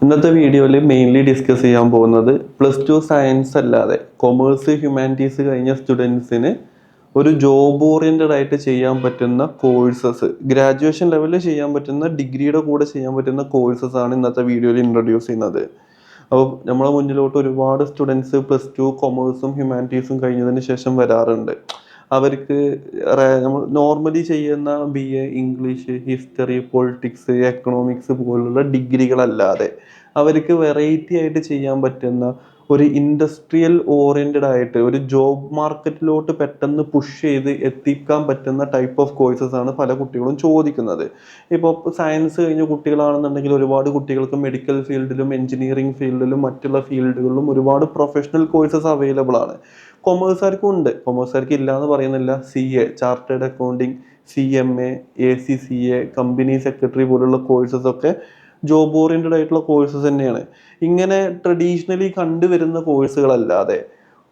ഇന്നത്തെ വീഡിയോയിൽ mainly discuss ചെയ്യാൻ പോകുന്നത് +2 സയൻസ് അല്ലാതെ കൊമേഴ്സ് ഹ്യൂമാനിറ്റീസ് കഴിഞ്ഞ സ്റ്റുഡൻസിന് ഒരു ജോബ് ഓറിയൻറ്റഡ് ആയിട്ട് ചെയ്യാൻ പറ്റുന്ന കോഴ്സസ്, ഗ്രാജുവേഷൻ ലെവലിൽ ചെയ്യാൻ പറ്റുന്ന, ഡിഗ്രിയുടെ കൂടെ ചെയ്യാൻ പറ്റുന്ന കോഴ്സസ് ആണ് ഇന്നത്തെ വീഡിയോയിൽ ഇൻട്രൊഡ്യൂസ് ചെയ്യുന്നത്. അപ്പോൾ നമ്മളെ മുന്നിലോട്ട് ഒരുപാട് സ്റ്റുഡൻസ് +2 കൊമേഴ്സും ഹ്യൂമാനിറ്റീസും കഴിഞ്ഞതിന് ശേഷം വരാറുണ്ട്. അവർക്ക് നമ്മൾ നോർമലി ചെയ്യുന്ന BA English, history, politics, economics പോലുള്ള ഡിഗ്രികളല്ലാതെ അവർക്ക് വെറൈറ്റി ആയിട്ട് ചെയ്യാൻ പറ്റുന്ന ഒരു ഇൻഡസ്ട്രിയൽ ഓറിയൻറ്റഡ് ആയിട്ട് ഒരു ജോബ് മാർക്കറ്റിലോട്ട് പെട്ടെന്ന് പുഷ് ചെയ്ത് എത്തിക്കാൻ പറ്റുന്ന ടൈപ്പ് ഓഫ് കോഴ്സസ് ആണ് പല കുട്ടികളും ചോദിക്കുന്നത്. ഇപ്പോൾ സയൻസ് കഴിഞ്ഞ കുട്ടികളാണെന്നുണ്ടെങ്കിൽ ഒരുപാട് കുട്ടികൾക്ക് മെഡിക്കൽ ഫീൽഡിലും എഞ്ചിനീയറിംഗ് ഫീൽഡിലും മറ്റുള്ള ഫീൽഡുകളിലും ഒരുപാട് പ്രൊഫഷണൽ കോഴ്സസ് അവൈലബിൾ ആണ്. കൊമേഴ്സുകാർക്കും ഉണ്ട്, കൊമേഴ്സുകാർക്ക് ഇല്ല എന്ന് പറയുന്നില്ല. CA, chartered accounting, CMA, ACCA, company secretary പോലുള്ള കോഴ്സസ് ഒക്കെ ജോബ് ഓറിയൻറ്റഡ് ആയിട്ടുള്ള കോഴ്സസ് തന്നെയാണ്. ഇങ്ങനെ ട്രഡീഷണലി കണ്ടുവരുന്ന കോഴ്സുകളല്ലാതെ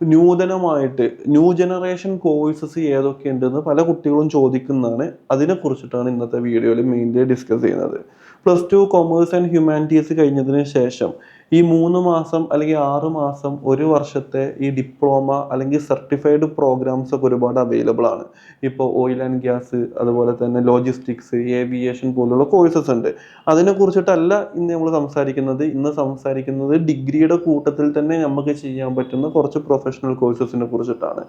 നൂതനമായിട്ട് ന്യൂ ജനറേഷൻ കോഴ്സസ് ഏതൊക്കെ ഉണ്ടെന്ന് പല കുട്ടികളും ചോദിക്കുന്നതാണ്. അതിനെക്കുറിച്ചിട്ടാണ് ഇന്നത്തെ വീഡിയോയിൽ മെയിൻലി ഡിസ്കസ് ചെയ്യുന്നത്. +2 കൊമേഴ്സ് ആൻഡ് ഹ്യൂമാനിറ്റീസ് കഴിഞ്ഞതിന് ശേഷം ഈ 3 മാസം അല്ലെങ്കിൽ 6 മാസം, ഒരു വർഷത്തെ ഈ ഡിപ്ലോമ അല്ലെങ്കിൽ സർട്ടിഫൈഡ് പ്രോഗ്രാംസ് ഒക്കെ ഒരുപാട് അവൈലബിൾ ആണ്. ഇപ്പോൾ ഓയിൽ ആൻഡ് ഗ്യാസ്, അതുപോലെ തന്നെ ലോജിസ്റ്റിക്സ്, ഏവിയേഷൻ പോലുള്ള കോഴ്സസ് ഉണ്ട്. അതിനെക്കുറിച്ചിട്ടല്ല ഇന്ന് നമ്മൾ സംസാരിക്കുന്നത്. ഇന്ന് സംസാരിക്കുന്നത് ഡിഗ്രിയുടെ കൂട്ടത്തിൽ തന്നെ നമുക്ക് ചെയ്യാൻ പറ്റുന്ന കുറച്ച് പ്രൊഫഷണൽ കോഴ്സസിനെ കുറിച്ചിട്ടാണ്.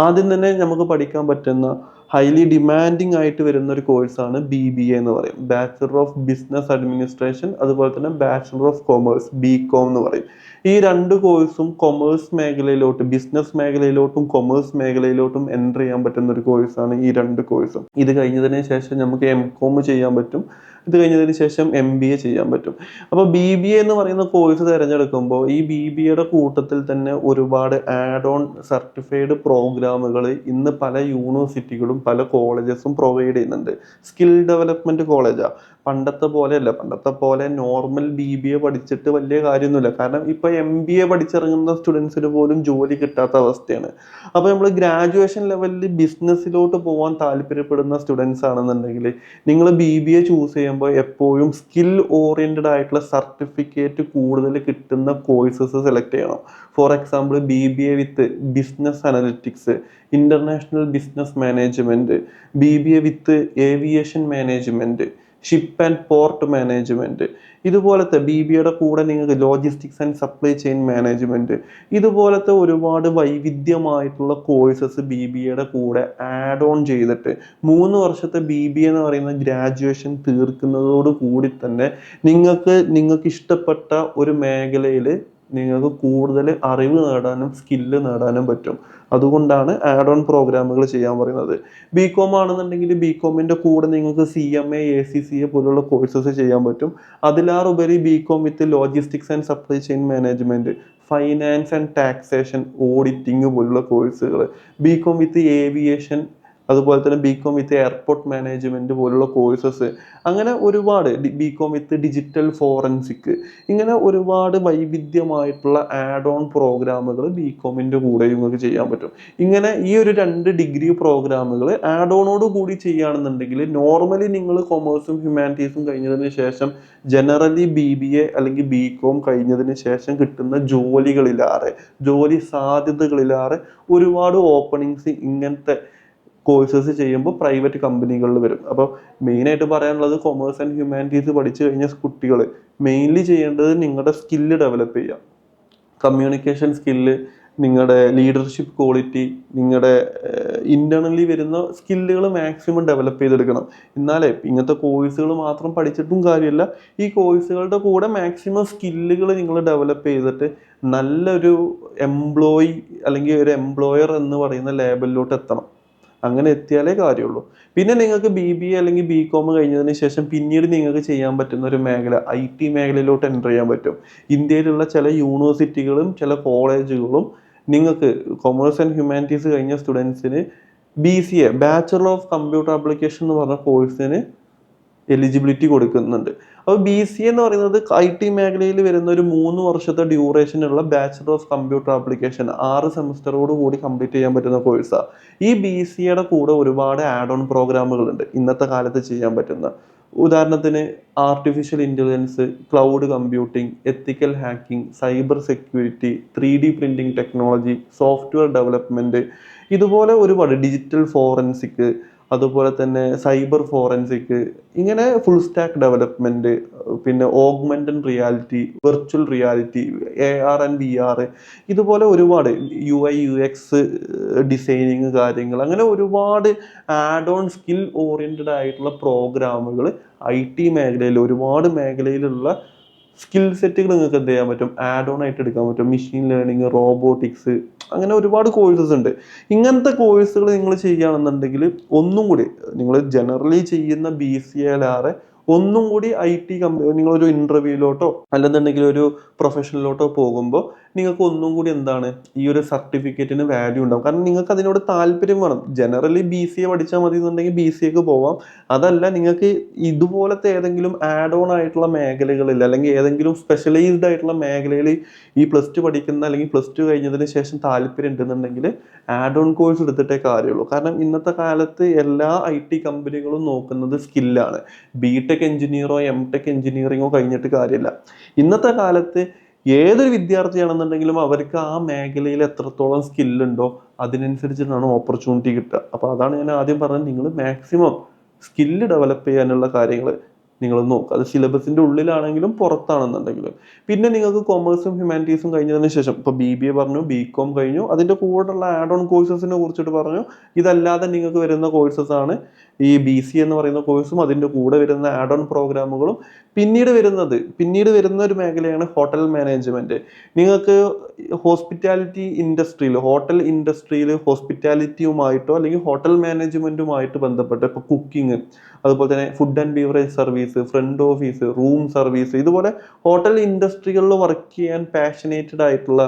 ആദ്യം തന്നെ നമുക്ക് പഠിക്കാൻ പറ്റുന്ന ഹൈലി ഡിമാൻഡിങ് ആയിട്ട് വരുന്ന ഒരു കോഴ്സാണ് BBA എന്ന് പറയും, ബാച്ചുലർ ഓഫ് ബിസിനസ് അഡ്മിനിസ്ട്രേഷൻ. അതുപോലെ തന്നെ ബാച്ചുലർ ഓഫ് കൊമേഴ്സ്, BCom എന്ന് പറയും. ഈ രണ്ട് കോഴ്സും കൊമേഴ്സ് മേഖലയിലോട്ട്, ബിസിനസ് മേഖലയിലോട്ടും കൊമേഴ്സ് മേഖലയിലോട്ടും എൻ്റർ ചെയ്യാൻ പറ്റുന്ന ഒരു കോഴ്സാണ് ഈ രണ്ട് കോഴ്സും. ഇത് കഴിഞ്ഞതിന് ശേഷം നമുക്ക് MCom ചെയ്യാൻ പറ്റും. ഇത് കഴിഞ്ഞതിന് ശേഷം MBA ചെയ്യാൻ പറ്റും. അപ്പോൾ BBA എന്ന് പറയുന്ന കോഴ്സ് തിരഞ്ഞെടുക്കുമ്പോൾ ഈ BBAയുടെ കൂട്ടത്തിൽ തന്നെ ഒരുപാട് ആഡ് ഓൺ സർട്ടിഫൈഡ് പ്രോഗ്രാമുകൾ ഇന്ന് പല യൂണിവേഴ്സിറ്റികളും പല കോളേജസും പ്രൊവൈഡ് ചെയ്യുന്നുണ്ട്. സ്കിൽ ഡെവലപ്മെൻറ്റ് കോളേജാണ്. പണ്ടത്തെ പോലെയല്ല. പണ്ടത്തെ പോലെ നോർമൽ BBA പഠിച്ചിട്ട് വലിയ കാര്യമൊന്നുമില്ല. കാരണം ഇപ്പോൾ MBA പഠിച്ചിറങ്ങുന്ന സ്റ്റുഡൻസിന് പോലും ജോലി കിട്ടാത്ത അവസ്ഥയാണ്. അപ്പോൾ നമ്മൾ ഗ്രാജുവേഷൻ ലെവലിൽ ബിസിനസ്സിലോട്ട് പോകാൻ താല്പര്യപ്പെടുന്ന സ്റ്റുഡൻസ് ആണെന്നുണ്ടെങ്കിൽ നിങ്ങൾ BBA ചൂസ് ചെയ്യുമ്പോൾ എപ്പോഴും സ്കിൽ ഓറിയൻറ്റഡ് ആയിട്ടുള്ള സർട്ടിഫിക്കറ്റ് കൂടുതൽ കിട്ടുന്ന കോഴ്സസ് സെലക്ട് ചെയ്യണം. For example BBA with business analytics, international business management, BBA with aviation management, ship and port management, ഇതുപോലത്തെ BBAയുടെ കൂടെ നിങ്ങൾക്ക് logistics and supply chain management, ഇതുപോലത്തെ ഒരുപാട് വൈവിധ്യമായിട്ടുള്ള കോഴ്സസ് BBAയുടെ കൂടെ ആഡ് ഓൺ ചെയ്തിട്ട് 3 വർഷത്തെ BBA എന്ന് പറയുന്ന ഗ്രാജുവേഷൻ തീർക്കുന്നതോട് കൂടി തന്നെ നിങ്ങൾക്ക് ഇഷ്ടപ്പെട്ട ഒരു മേഖലയിൽ നിങ്ങൾക്ക് കൂടുതൽ അറിവ് നേടാനും സ്കില്ല് നേടാനും പറ്റും. അതുകൊണ്ടാണ് ആഡ് ഓൺ പ്രോഗ്രാമുകൾ ചെയ്യാൻ പറയുന്നത്. BCom ആണെന്നുണ്ടെങ്കിൽ BComൻ്റെ കൂടെ നിങ്ങൾക്ക് CMA, ACCA പോലുള്ള കോഴ്സസ് ചെയ്യാൻ പറ്റും. അതിലാറുപരി BCom with logistics and supply chain management, finance and taxation, auditing പോലുള്ള കോഴ്സുകൾ, BCom വിത്ത് ഏവിയേഷൻ, അതുപോലെ തന്നെ BCom വിത്ത് എയർപോർട്ട് മാനേജ്മെൻറ്റ് പോലുള്ള കോഴ്സസ്, അങ്ങനെ ഒരുപാട്, BCom വിത്ത് ഡിജിറ്റൽ ഫോറൻസിക്, ഇങ്ങനെ ഒരുപാട് വൈവിധ്യമായിട്ടുള്ള ആഡ് ഓൺ പ്രോഗ്രാമുകൾ BComൻ്റെ കൂടെ നിങ്ങൾക്ക് ചെയ്യാൻ പറ്റും. ഇങ്ങനെ ഈ ഒരു 2 ഡിഗ്രി പ്രോഗ്രാമുകൾ ആഡ് ഓണോട് കൂടി ചെയ്യുകയാണെന്നുണ്ടെങ്കിൽ നോർമലി നിങ്ങൾ കൊമേഴ്സും ഹ്യൂമാനിറ്റീസും കഴിഞ്ഞതിന് ശേഷം ജനറലി BBA അല്ലെങ്കിൽ BCom കഴിഞ്ഞതിന് ശേഷം കിട്ടുന്ന ജോലി സാധ്യതകളിലേറെ ഒരുപാട് ഓപ്പണിങ്സ് ഇങ്ങനത്തെ കോഴ്സസ് ചെയ്യുമ്പോൾ പ്രൈവറ്റ് കമ്പനികളിൽ വരും. അപ്പോൾ മെയിനായിട്ട് പറയാനുള്ളത്, കൊമേഴ്സ് ആൻഡ് ഹ്യൂമാനിറ്റീസ് പഠിച്ചു കഴിഞ്ഞ കുട്ടികൾ മെയിൻലി ചെയ്യേണ്ടത് നിങ്ങളുടെ സ്കില്ല് ഡെവലപ്പ് ചെയ്യുക. കമ്മ്യൂണിക്കേഷൻ സ്കില്ല്, നിങ്ങളുടെ ലീഡർഷിപ്പ് ക്വാളിറ്റി, നിങ്ങളുടെ ഇൻറ്റേർണലി വരുന്ന സ്കില്ലുകൾ മാക്സിമം ഡെവലപ്പ് ചെയ്തെടുക്കണം. എന്നാലേ ഇങ്ങനത്തെ കോഴ്സുകൾ മാത്രം പഠിച്ചിട്ടും കാര്യമില്ല. ഈ കോഴ്സുകളുടെ കൂടെ മാക്സിമം സ്കില്ലുകൾ നിങ്ങൾ ഡെവലപ്പ് ചെയ്തിട്ട് നല്ലൊരു എംപ്ലോയി അല്ലെങ്കിൽ ഒരു എംപ്ലോയർ എന്ന് പറയുന്ന ലേബലിലോട്ട് എത്തണം. അങ്ങനെ എത്തിയാലേ കാര്യമുള്ളൂ. പിന്നെ നിങ്ങൾക്ക് BBA അല്ലെങ്കിൽ BCom കഴിഞ്ഞതിന് ശേഷം പിന്നീട് നിങ്ങൾക്ക് ചെയ്യാൻ പറ്റുന്ന ഒരു മേഖല IT മേഖലയിലോട്ട് എൻ്റർ ചെയ്യാൻ പറ്റും. ഇന്ത്യയിലുള്ള ചില യൂണിവേഴ്സിറ്റികളും ചില കോളേജുകളും നിങ്ങൾക്ക് കൊമേഴ്സ് ആൻഡ് ഹ്യൂമാനിറ്റീസ് കഴിഞ്ഞ സ്റ്റുഡൻസിന് BCA, bachelor of computer application എന്ന് പറഞ്ഞ കോഴ്സിന് എലിജിബിലിറ്റി കൊടുക്കുന്നുണ്ട്. അപ്പോൾ BCA എന്ന് പറയുന്നത് IT മേഖലയിൽ വരുന്ന ഒരു 3 വർഷത്തെ ഡ്യൂറേഷനുള്ള ബാച്ചുലർ ഓഫ് കമ്പ്യൂട്ടർ ആപ്ലിക്കേഷൻ 6 സെമസ്റ്ററോട് കൂടി കംപ്ലീറ്റ് ചെയ്യാൻ പറ്റുന്ന കോഴ്സാണ്. ഈ BCAയുടെ കൂടെ ഒരുപാട് ആഡ് ഓൺ പ്രോഗ്രാമുകളുണ്ട് ഇന്നത്തെ കാലത്ത് ചെയ്യാൻ പറ്റുന്ന. ഉദാഹരണത്തിന് ആർട്ടിഫിഷ്യൽ ഇൻ്റലിജൻസ്, ക്ലൗഡ് കമ്പ്യൂട്ടിംഗ്, എത്തിക്കൽ hacking, cyber security, 3D printing technology, software development, ഇതുപോലെ ഒരുപാട് ഡിജിറ്റൽ ഫോറൻസിക്, അതുപോലെ തന്നെ സൈബർ ഫോറൻസിക്, ഇങ്ങനെ ഫുൾ സ്റ്റാക്ക് ഡെവലപ്മെൻറ്റ്, പിന്നെ augmented reality, virtual reality, AR and VR, ഇതുപോലെ ഒരുപാട് UI UX ഡിസൈനിങ് കാര്യങ്ങൾ, അങ്ങനെ ഒരുപാട് ആഡ് ഓൺ സ്കിൽ ഓറിയൻറ്റഡ് ആയിട്ടുള്ള പ്രോഗ്രാമുകൾ IT മേഖലയിൽ, ഒരുപാട് മേഖലയിലുള്ള സ്കിൽ സെറ്റുകൾ നിങ്ങൾക്ക് എന്ത് ചെയ്യാൻ പറ്റും, ആഡ് ഓൺ ആയിട്ട് എടുക്കാൻ പറ്റും. മെഷീൻ ലേണിംഗ്, റോബോട്ടിക്സ്, അങ്ങനെ ഒരുപാട് കോഴ്സസ് ഉണ്ട്. ഇങ്ങനത്തെ കോഴ്സുകൾ നിങ്ങൾ ചെയ്യുകയാണെന്നുണ്ടെങ്കിൽ ഒന്നും കൂടി നിങ്ങൾ ജനറലി ചെയ്യുന്ന BCA ഒന്നും കൂടി IT നിങ്ങളൊരു ഇൻ്റർവ്യൂയിലോട്ടോ അല്ലെന്നുണ്ടെങ്കിൽ ഒരു പ്രൊഫഷനിലോട്ടോ പോകുമ്പോൾ നിങ്ങൾക്ക് ഒന്നും കൂടി എന്താണ്, ഈ ഒരു സർട്ടിഫിക്കറ്റിന് വാല്യൂ ഉണ്ടാവും. കാരണം നിങ്ങൾക്ക് അതിനോട് താല്പര്യം വേണം. ജനറലി BCA പഠിച്ചാൽ മതി എന്നുണ്ടെങ്കിൽ BCAക്ക് പോവാം. അതല്ല, നിങ്ങൾക്ക് ഇതുപോലത്തെ ഏതെങ്കിലും ആഡ് ഓൺ ആയിട്ടുള്ള മേഖലകളിൽ, അല്ലെങ്കിൽ ഏതെങ്കിലും സ്പെഷ്യലൈസ്ഡ് ആയിട്ടുള്ള മേഖലയിൽ ഈ +2 പഠിക്കുന്ന അല്ലെങ്കിൽ +2 കഴിഞ്ഞതിന് ശേഷം താല്പര്യം ഉണ്ടെന്നുണ്ടെങ്കിൽ ആഡ് ഓൺ കോഴ്സ് എടുത്തിട്ടേ കാര്യമുള്ളൂ. കാരണം ഇന്നത്തെ കാലത്ത് എല്ലാ IT കമ്പനികളും നോക്കുന്നത് സ്കില്ലാണ്. BTech എഞ്ചിനീയറോ MTech എഞ്ചിനീയറിങ്ങോ കഴിഞ്ഞിട്ട് കാര്യമില്ല. ഇന്നത്തെ കാലത്ത് ഏതൊരു വിദ്യാർത്ഥിയാണെന്നുണ്ടെങ്കിലും അവർക്ക് ആ മേഖലയിൽ എത്രത്തോളം സ്കില്ലുണ്ടോ അതിനനുസരിച്ചിട്ടാണ് ഓപ്പർച്യൂണിറ്റി കിട്ടുക. അപ്പോൾ അതാണ് ഞാൻ ആദ്യം പറഞ്ഞത്, നിങ്ങൾ മാക്സിമം സ്കില്ല് ഡെവലപ്പ് ചെയ്യാനുള്ള കാര്യങ്ങൾ നിങ്ങൾ നോക്കുക. അത് സിലബസിൻ്റെ ഉള്ളിലാണെങ്കിലും പുറത്താണെന്നുണ്ടെങ്കിലും. പിന്നെ നിങ്ങൾക്ക് കൊമേഴ്സും ഹ്യൂമാനിറ്റീസും കഴിഞ്ഞതിന് ശേഷം ഇപ്പോൾ BBA പറഞ്ഞു, BCom കഴിഞ്ഞു, അതിൻ്റെ കൂടെയുള്ള ആഡ് ഓൺ കോഴ്സസിനെ കുറിച്ചിട്ട് പറഞ്ഞു. ഇതല്ലാതെ നിങ്ങൾക്ക് വരുന്ന കോഴ്സസ് ആണ് ഈ BCA എന്ന് പറയുന്ന കോഴ്സും അതിൻ്റെ കൂടെ വരുന്ന ആഡ് ഓൺ പ്രോഗ്രാമുകളും. പിന്നീട് വരുന്ന ഒരു മേഖലയാണ് ഹോട്ടൽ മാനേജ്മെൻറ്റ്. നിങ്ങൾക്ക് ഹോസ്പിറ്റാലിറ്റി ഇൻഡസ്ട്രിയിൽ, ഹോട്ടൽ ഇൻഡസ്ട്രിയിൽ ഹോസ്പിറ്റാലിറ്റിയുമായിട്ടോ അല്ലെങ്കിൽ ഹോട്ടൽ മാനേജ്മെൻറ്റുമായിട്ട് ബന്ധപ്പെട്ട് ഇപ്പോൾ കുക്കിംഗ്, അതുപോലെ തന്നെ food and beverage service, front office, room service, ഇതുപോലെ ഹോട്ടൽ ഇൻഡസ്ട്രികളിൽ വർക്ക് ചെയ്യാൻ പാഷനേറ്റഡ് ആയിട്ടുള്ള,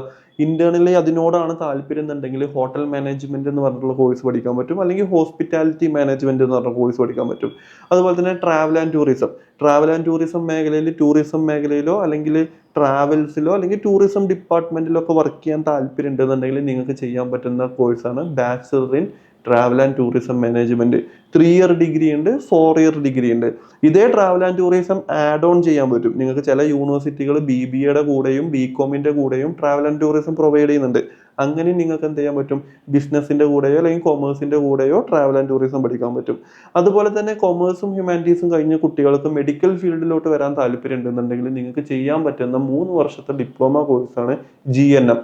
ഇന്റേണലി അതിനോടാണ് താല്പര്യം എന്നുണ്ടെങ്കിൽ ഹോട്ടൽ മാനേജ്മെന്റ് എന്ന് പറഞ്ഞിട്ടുള്ള കോഴ്സ് പഠിക്കാൻ പറ്റും, അല്ലെങ്കിൽ ഹോസ്പിറ്റാലിറ്റി മാനേജ്മെന്റ് എന്ന് പറഞ്ഞ കോഴ്സ് പഠിക്കാൻ പറ്റും. അതുപോലെ തന്നെ ട്രാവൽ ആൻഡ് ടൂറിസം മേഖലയിൽ, ടൂറിസം മേഖലയിലോ അല്ലെങ്കിൽ ട്രാവൽസിലോ അല്ലെങ്കിൽ ടൂറിസം ഡിപ്പാർട്ട്മെന്റിലോ ഒക്കെ വർക്ക് ചെയ്യാൻ താല്പര്യം ഉണ്ടെന്നുണ്ടെങ്കിൽ നിങ്ങൾക്ക് ചെയ്യാൻ പറ്റുന്ന കോഴ്സാണ് bachelor in travel and tourism management. 3 year degree ഉണ്ട്, 4 ഇയർ ഡിഗ്രി ഉണ്ട്. ഇതേ travel and tourism add on ചെയ്യാൻ പറ്റും. നിങ്ങൾക്ക് ചില യൂണിവേഴ്സിറ്റികൾ BBAയുടെ കൂടെയും BComന്റെ കൂടെയും ട്രാവൽ ആൻഡ് ടൂറിസം പ്രൊവൈഡ് ചെയ്യുന്നുണ്ട്. അങ്ങനെ നിങ്ങൾക്ക് എന്ത് ചെയ്യാൻ പറ്റും, ബിസിനസിന്റെ കൂടെയോ അല്ലെങ്കിൽ കൊമേഴ്സിന്റെ കൂടെയോ ട്രാവൽ ആൻഡ് ടൂറിസം പഠിക്കാൻ പറ്റും. അതുപോലെ തന്നെ കൊമേഴ്സും ഹ്യൂമാനിറ്റീസും കഴിഞ്ഞ കുട്ടികൾക്ക് മെഡിക്കൽ ഫീൽഡിലോട്ട് വരാൻ താല്പര്യം ഉണ്ടെന്നുണ്ടെങ്കിൽ നിങ്ങൾക്ക് ചെയ്യാൻ പറ്റുന്ന 3 വർഷത്തെ ഡിപ്ലോമ കോഴ്സാണ് GNM.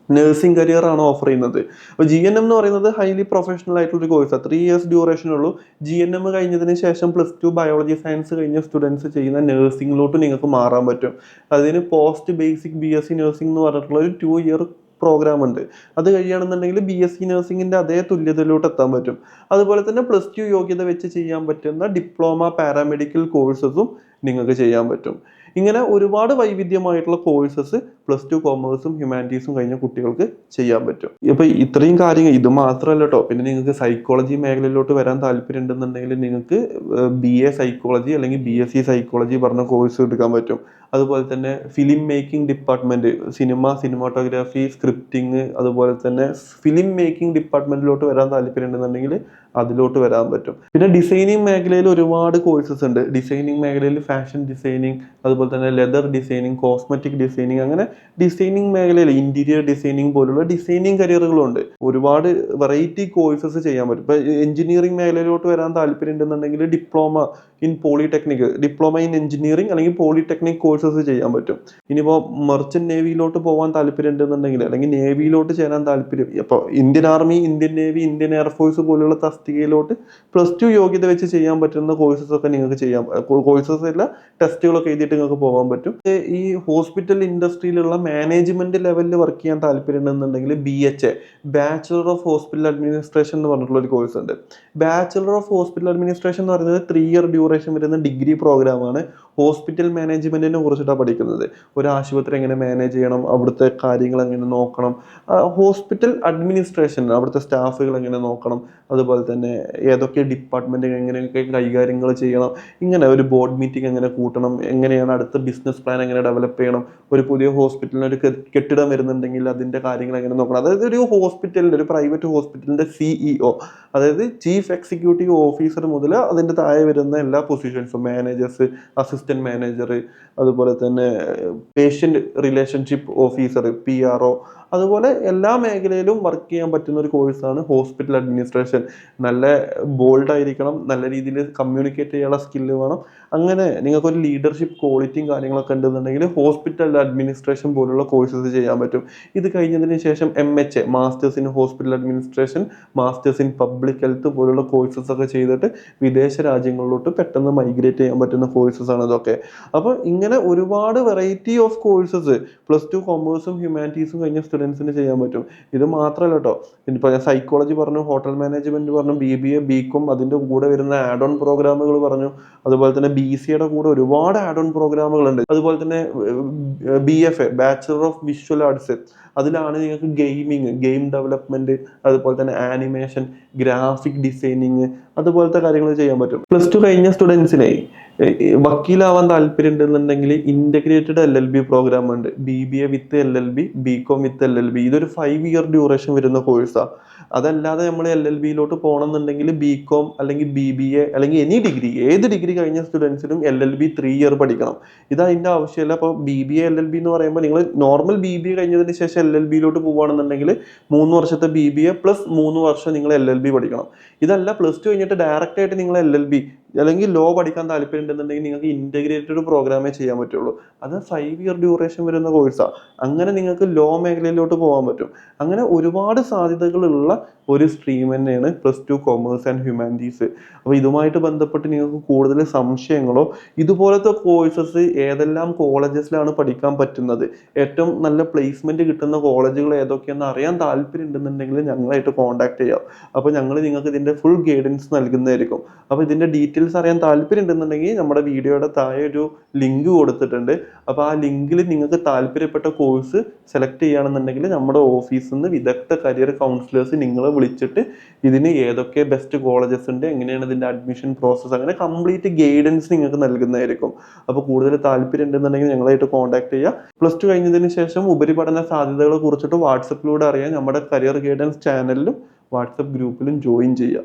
നഴ്സിംഗ് കരിയർ ആണ് ഓഫർ ചെയ്യുന്നത്. അപ്പോൾ GNM എന്ന് പറയുന്നത് ഹൈലി പ്രൊഫഷണൽ ആയിട്ടുള്ളൊരു കോഴ്സാണ്. 3 ഇയേഴ്സ് ഡ്യൂറേഷൻ ഉള്ളൂ. GNM കഴിഞ്ഞതിന് ശേഷം +2 ബയോളജി സയൻസ് കഴിഞ്ഞ സ്റ്റുഡൻസ് ചെയ്യുന്ന നഴ്സിംഗിലോട്ട് നിങ്ങൾക്ക് മാറാൻ പറ്റും. അതിന് പോസ്റ്റ് ബേസിക് BSc നഴ്സിംഗ് എന്ന് പറഞ്ഞിട്ടുള്ള ഒരു 2 ഇയർ പ്രോഗ്രാം ഉണ്ട്. അത് കഴിയുകയാണെന്നുണ്ടെങ്കിൽ BSc നഴ്സിംഗിന്റെ അതേ തുല്യതയിലോട്ട് എത്താൻ പറ്റും. അതുപോലെ തന്നെ +2 യോഗ്യത വെച്ച് ചെയ്യാൻ പറ്റുന്ന ഡിപ്ലോമ പാരാമെഡിക്കൽ കോഴ്സസും നിങ്ങൾക്ക് ചെയ്യാൻ പറ്റും. ഇങ്ങനെ ഒരുപാട് വൈവിധ്യമായിട്ടുള്ള കോഴ്സസ് +2 കൊമേഴ്സും ഹ്യൂമാനിറ്റീസും കഴിഞ്ഞ കുട്ടികൾക്ക് ചെയ്യാൻ പറ്റും. ഇപ്പൊ ഇത്രയും കാര്യങ്ങൾ ഇത് മാത്രമല്ല കേട്ടോ. പിന്നെ നിങ്ങൾക്ക് സൈക്കോളജി മേഖലയിലോട്ട് വരാൻ താല്പര്യം ഉണ്ടെന്നുണ്ടെങ്കിൽ നിങ്ങൾക്ക് BA സൈക്കോളജി അല്ലെങ്കിൽ BSc സൈക്കോളജി പറഞ്ഞ കോഴ്സ് എടുക്കാൻ പറ്റും. അതുപോലെ തന്നെ film making department, cinematography, scripting, അതുപോലെ തന്നെ ഫിലിം മേക്കിംഗ് ഡിപ്പാർട്ട്മെന്റിലോട്ട് വരാൻ താല്പര്യം ഉണ്ടെന്നുണ്ടെങ്കിൽ അതിലോട്ട് വരാൻ പറ്റും. പിന്നെ ഡിസൈനിങ് മേഖലയിൽ ഒരുപാട് കോഴ്സസ് ഉണ്ട്. ഡിസൈനിങ് മേഖലയിൽ ഫാഷൻ ഡിസൈനിങ്, അതുപോലെ തന്നെ ലെതർ ഡിസൈനിങ്, കോസ്മെറ്റിക് ഡിസൈനിങ്, അങ്ങനെ ഡിസൈനിങ് മേഖലയിൽ ഇന്റീരിയർ ഡിസൈനിങ് പോലുള്ള ഡിസൈനിങ് കരിയറുകളുണ്ട്. ഒരുപാട് വെറൈറ്റി കോഴ്സസ് ചെയ്യാൻ പറ്റും. ഇപ്പൊ എഞ്ചിനീയറിംഗ് മേഖലയിലോട്ട് വരാൻ താല്പര്യം ഉണ്ടെന്നുണ്ടെങ്കിൽ ഡിപ്ലോമ ഇൻ എഞ്ചിനീയറിംഗ് അല്ലെങ്കിൽ പോളിടെക്നിക് കോഴ്സസ് ചെയ്യാൻ പറ്റും. ഇനിയിപ്പോൾ മെർച്ചന്റ് നേവിയിലോട്ട് പോകാൻ താല്പര്യം ഉണ്ടെന്നുണ്ടെങ്കിൽ അല്ലെങ്കിൽ നേവിയിലോട്ട് ചേരാൻ താല്പര്യം, ഇപ്പോൾ Indian army, Indian navy, Indian air force പോലുള്ള തസ്തികയിലോട്ട് +2 യോഗ്യത വെച്ച് ചെയ്യാൻ പറ്റുന്ന കോഴ്സസ് ഒക്കെ നിങ്ങൾക്ക് ചെയ്യാം. കോഴ്സസ് അല്ല, ടെസ്റ്റുകളൊക്കെ എഴുതിയിട്ട് നിങ്ങൾക്ക് പോകാൻ പറ്റും. ഈ ഹോസ്പിറ്റൽ ഇൻഡസ്ട്രിയിലുള്ള മാനേജ്മെന്റ് ലെവലിൽ വർക്ക് ചെയ്യാൻ താല്പര്യം ഉണ്ടെന്നുണ്ടെങ്കിൽ BHA, bachelor of hospital administration എന്ന് പറഞ്ഞിട്ടുള്ള ഒരു കോഴ്സ് ഉണ്ട്. ബാച്ചുലർ ഓഫ് ഹോസ്പിറ്റൽ അഡ്മിനിസ്ട്രേഷൻ എന്ന് പറയുന്നത് 3 ഇയർ ഡ്യൂറേഷൻ വരുന്ന ഡിഗ്രി പ്രോഗ്രാമാണ്. ഹോസ്പിറ്റൽ മാനേജ്മെന്റിനെ കുറിച്ചിട്ടാണ് പഠിക്കുന്നത്. ഒരു ആശുപത്രി എങ്ങനെ മാനേജ് ചെയ്യണം, അവിടുത്തെ കാര്യങ്ങൾ എങ്ങനെ നോക്കണം, ഹോസ്പിറ്റൽ അഡ്മിനിസ്ട്രേഷൻ അവിടുത്തെ സ്റ്റാഫുകൾ എങ്ങനെ നോക്കണം, അതുപോലെ തന്നെ ഏതൊക്കെ ഡിപ്പാർട്ട്മെൻറ്റ് എങ്ങനെയൊക്കെ കൈകാര്യങ്ങൾ ചെയ്യണം, ഇങ്ങനെ ഒരു ബോർഡ് മീറ്റിംഗ് എങ്ങനെ കൂട്ടണം, എങ്ങനെയാണ് അടുത്ത ബിസിനസ് പ്ലാൻ എങ്ങനെ ഡെവലപ്പ് ചെയ്യണം, ഒരു പുതിയ ഹോസ്പിറ്റലിന് ഒരു കെട്ടിടം വരുന്നുണ്ടെങ്കിൽ അതിൻ്റെ കാര്യങ്ങൾ എങ്ങനെ നോക്കണം. അതായത് ഒരു ഹോസ്പിറ്റലിൻ്റെ, ഒരു പ്രൈവറ്റ് ഹോസ്പിറ്റലിൻ്റെ CEO, അതായത് ചീഫ് എക്സിക്യൂട്ടീവ് ഓഫീസർ മുതൽ അതിൻ്റെ താഴെ വരുന്ന എല്ലാ പൊസിഷൻസും, മാനേജേഴ്സ്, അസിസ്റ്റൻറ്റ് മാനേജർ, അതുപോലെ തന്നെ പേഷ്യൻ്റ് റിലേഷൻഷിപ്പ് ഓഫീസർ PRO, അതുപോലെ എല്ലാ മേഖലയിലും വർക്ക് ചെയ്യാൻ പറ്റുന്ന ഒരു കോഴ്സാണ് ഹോസ്പിറ്റൽ അഡ്മിനിസ്ട്രേഷൻ. നല്ല ബോൾഡ് ആയിരിക്കണം, നല്ല രീതിയിൽ കമ്മ്യൂണിക്കേറ്റ് ചെയ്യാനുള്ള സ്കില്ല് വേണം. അങ്ങനെ നിങ്ങൾക്കൊരു ലീഡർഷിപ്പ് ക്വാളിറ്റിയും കാര്യങ്ങളൊക്കെ ഉണ്ടെന്നുണ്ടെങ്കിൽ ഹോസ്പിറ്റൽ അഡ്മിനിസ്ട്രേഷൻ പോലുള്ള കോഴ്സസ് ചെയ്യാൻ പറ്റും. ഇത് കഴിഞ്ഞതിന് ശേഷം MHA, masters in hospital administration, masters in public health പോലുള്ള കോഴ്സസ് ഒക്കെ ചെയ്തിട്ട് വിദേശ രാജ്യങ്ങളിലോട്ട് പെട്ടെന്ന് മൈഗ്രേറ്റ് ചെയ്യാൻ പറ്റുന്ന കോഴ്സസ് ആണ് ഇതൊക്കെ. അപ്പോൾ ഇങ്ങനെ ഒരുപാട് വെറൈറ്റി ഓഫ് കോഴ്സസ് +2 കൊമേഴ്സും ഹ്യൂമാനിറ്റീസും കഴിഞ്ഞ സ്റ്റുഡൻസിന് ചെയ്യാൻ പറ്റും. ഇത് മാത്രമല്ല കേട്ടോ, ഇപ്പോൾ ഞാൻ സൈക്കോളജി പറഞ്ഞു, ഹോട്ടൽ മാനേജ്മെന്റ് പറഞ്ഞു, BBA BCom, അതിൻ്റെ കൂടെ വരുന്ന ആഡ് ഓൺ പ്രോഗ്രാമുകൾ പറഞ്ഞു. അതുപോലെ തന്നെ BCAയുടെ കൂടെ ഒരുപാട് ആഡ് ഓൺ പ്രോഗ്രാമുകളുണ്ട്. അതുപോലെ തന്നെ BFA, bachelor of visual arts, അതിലാണ് നിങ്ങൾക്ക് ഗെയിം ഡെവലപ്മെന്റ്, അതുപോലെ തന്നെ ആനിമേഷൻ, ഗ്രാഫിക് ഡിസൈനിങ്, അതുപോലത്തെ കാര്യങ്ങൾ ചെയ്യാൻ പറ്റും. +2 കഴിഞ്ഞ സ്റ്റുഡൻസിനെ വക്കീലാവാൻ താല്പര്യം ഉണ്ടെന്നുണ്ടെങ്കിൽ ഇന്റഗ്രേറ്റഡ് LLB പ്രോഗ്രാം ഉണ്ട്. BBA വിത്ത് LLB, BCom വിത്ത് LLB. ഇതൊരു 5 ഇയർ ഡ്യൂറേഷൻ വരുന്ന കോഴ്സാണ്. അതല്ലാതെ നമ്മൾ LLBയിലോട്ട് പോകണമെന്നുണ്ടെങ്കിൽ BCom അല്ലെങ്കിൽ BBA അല്ലെങ്കിൽ ഏത് ഡിഗ്രി കഴിഞ്ഞ സ്റ്റുഡൻസിനും LLB 3 ഇയർ പഠിക്കണം. ഇത് അതിൻ്റെ ആവശ്യമില്ല. അപ്പോൾ BBA LLB എന്ന് പറയുമ്പോൾ നിങ്ങൾ നോർമൽ BBA കഴിഞ്ഞതിന് ശേഷം LLBയിലോട്ട് പോകുകയാണെന്നുണ്ടെങ്കിൽ 3 വർഷത്തെ BBA പ്ലസ് 3 വർഷം നിങ്ങൾ LLB പഠിക്കണം. ഇതല്ല, +2 കഴിഞ്ഞിട്ട് ഡയറക്റ്റ് ആയിട്ട് നിങ്ങൾ LLB അല്ലെങ്കിൽ ലോ പഠിക്കാൻ താല്പര്യം ഉണ്ടെന്നുണ്ടെങ്കിൽ നിങ്ങൾക്ക് ഇന്റഗ്രേറ്റഡ് പ്രോഗ്രാമേ ചെയ്യാൻ പറ്റുള്ളൂ. അത് 5 ഇയർ ഡ്യൂറേഷൻ വരുന്ന കോഴ്സാണ്. അങ്ങനെ നിങ്ങൾക്ക് ലോ മേഖലയിലോട്ട് പോകാൻ പറ്റും. അങ്ങനെ ഒരുപാട് സാധ്യതകളുള്ള ഒരു സ്ട്രീം തന്നെയാണ് +2 കൊമേഴ്സ് ആൻഡ് ഹ്യൂമാനിറ്റീസ്. അപ്പോൾ ഇതുമായിട്ട് ബന്ധപ്പെട്ട് നിങ്ങൾക്ക് കൂടുതൽ സംശയങ്ങളോ ഇതുപോലത്തെ കോഴ്സസ് ഏതെല്ലാം കോളേജസിലാണ് പഠിക്കാൻ പറ്റുന്നത്, ഏറ്റവും നല്ല പ്ലേസ്മെന്റ് കിട്ടുന്ന കോളേജുകൾ ഏതൊക്കെയാണെന്ന് അറിയാൻ താല്പര്യം ഉണ്ടെന്നുണ്ടെങ്കിൽ ഞങ്ങളായിട്ട് കോൺടാക്ട് ചെയ്യാം. അപ്പോൾ ഞങ്ങൾ നിങ്ങൾക്ക് ഇതിൻ്റെ ഫുൾ ഗൈഡൻസ് നൽകുന്നതായിരിക്കും. അപ്പോൾ ഇതിൻ്റെ ഡീറ്റെയിൽസ് അറിയാൻ താല്പര്യം ഉണ്ടെന്നുണ്ടെങ്കിൽ നമ്മുടെ വീഡിയോയുടെ താഴെ ഒരു ലിങ്ക് കൊടുത്തിട്ടുണ്ട്. അപ്പോൾ ആ ലിങ്കിൽ നിങ്ങൾക്ക് താല്പര്യപ്പെട്ട കോഴ്സ് സെലക്ട് ചെയ്യുകയാണെന്നുണ്ടെങ്കിൽ നമ്മുടെ ഓഫീസിൽ നിന്ന് വിദഗ്ധ കരിയർ കൗൺസിലേഴ്സ് നിങ്ങളെ വിളിച്ചിട്ട് ഇതിന് ഏതൊക്കെ ബെസ്റ്റ് കോളേജസ് ഉണ്ട്, എങ്ങനെയാണ് ഇതിൻ്റെ അഡ്മിഷൻ പ്രോസസ്സ്, അങ്ങനെ കംപ്ലീറ്റ് ഗൈഡൻസ് നിങ്ങൾക്ക് നൽകുന്നതായിരിക്കും. അപ്പോൾ കൂടുതൽ താല്പര്യം ഉണ്ടെന്നുണ്ടെങ്കിൽ ഞങ്ങളായിട്ട് കോൺടാക്ട് ചെയ്യുക. +2 കഴിഞ്ഞതിന് ശേഷം ഉപരിപഠന സാധ്യതകളെ കുറിച്ചിട്ട് വാട്സപ്പിലൂടെ അറിയാൻ നമ്മുടെ കരിയർ ഗൈഡൻസ് ചാനലിലും വാട്സപ്പ് ഗ്രൂപ്പിലും ജോയിൻ ചെയ്യുക.